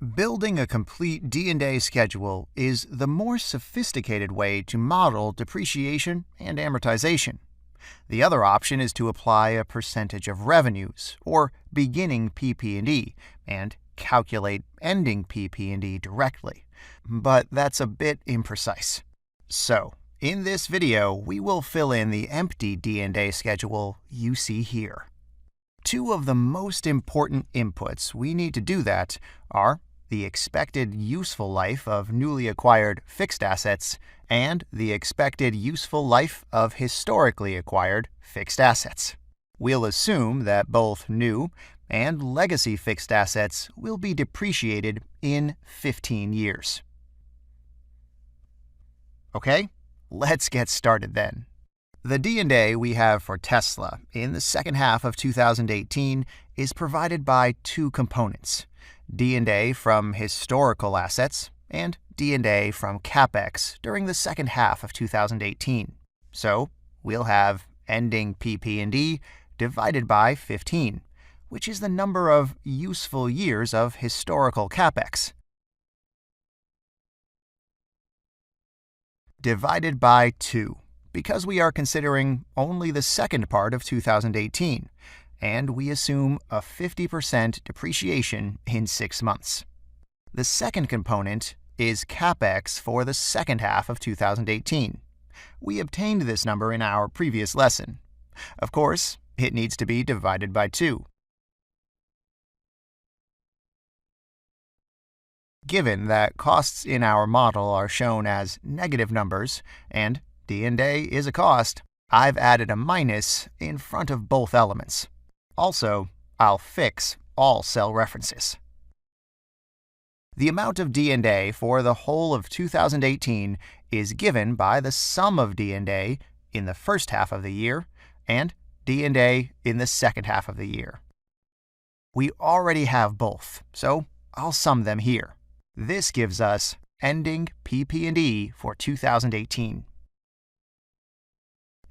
Building a complete D&A schedule is the more sophisticated way to model depreciation and amortization. The other option is to apply a percentage of revenues, or beginning PP&E, and calculate ending PP&E directly. But that's a bit imprecise. So, in this video, we will fill in the empty D&A schedule you see here. Two of the most important inputs we need to do that are the expected useful life of newly acquired fixed assets and the expected useful life of historically acquired fixed assets. We'll assume that both new and legacy fixed assets will be depreciated in 15 years. Okay, let's get started then. The D&A we have for Tesla in the second half of 2018 is provided by two components: D&A from historical assets and D&A from CapEx during the second half of 2018. So we'll have ending PP&E divided by 15, which is the number of useful years of historical CapEx, divided by 2, because we are considering only the second part of 2018, and we assume a 50% depreciation in 6 months. The second component is CapEx for the second half of 2018. We obtained this number in our previous lesson. Of course, it needs to be divided by 2. Given that costs in our model are shown as negative numbers and D&A is a cost, I've added a minus in front of both elements. Also, I'll fix all cell references. The amount of D&A for the whole of 2018 is given by the sum of D&A in the first half of the year and D&A in the second half of the year. We already have both, so I'll sum them here. This gives us ending PP&E for 2018.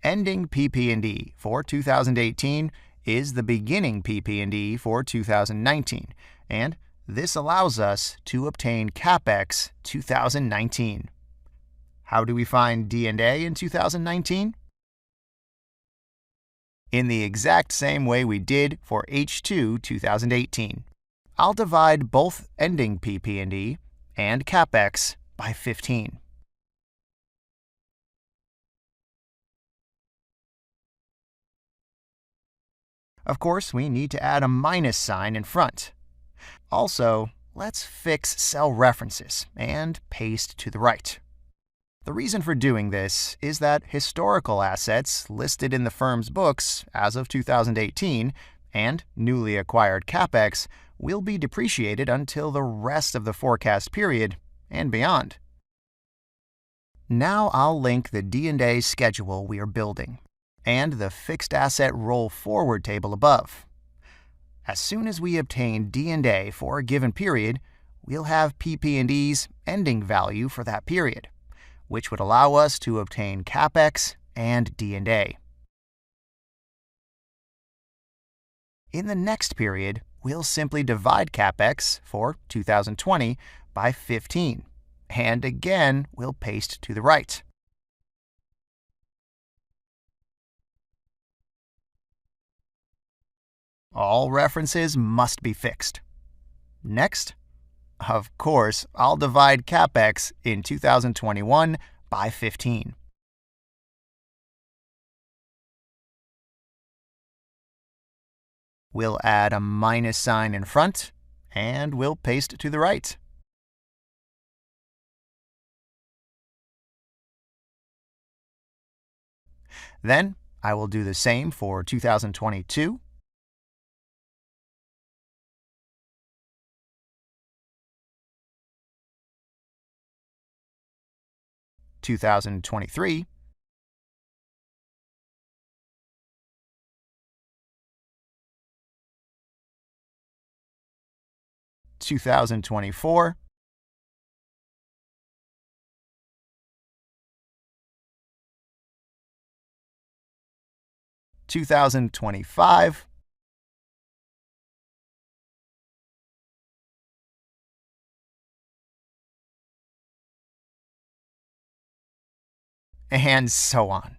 Ending PP&E for 2018 is the beginning PP&E for 2019, and this allows us to obtain CapEx 2019. How do we find D&A in 2019? In the exact same way we did for H2 2018. I'll divide both ending PP&E and CapEx by 15. Of course, we need to add a minus sign in front. Also, let's fix cell references and paste to the right. The reason for doing this is that historical assets listed in the firm's books as of 2018 and newly acquired CapEx will be depreciated until the rest of the forecast period and beyond. Now I'll link the D&A schedule we are building and the fixed asset roll forward table above. As soon as we obtain D&A for a given period, we'll have PP&E's ending value for that period, which would allow us to obtain CapEx and D&A. In the next period, we'll simply divide CapEx for 2020 by 15, and again, we'll paste to the right. All references must be fixed. Next, of course, I'll divide CapEx in 2021 by 15. We'll add a minus sign in front, and we'll paste to the right. Then, I will do the same for 2022, 2023, 2024, 2025, and so on.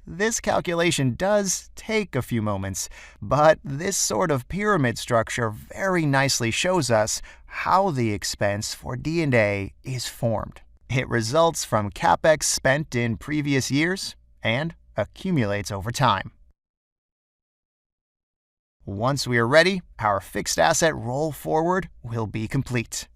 This calculation does take a few moments, but this sort of pyramid structure very nicely shows us how the expense for D&A is formed. It results from CapEx spent in previous years and accumulates over time. Once we are ready, our fixed asset roll forward will be complete.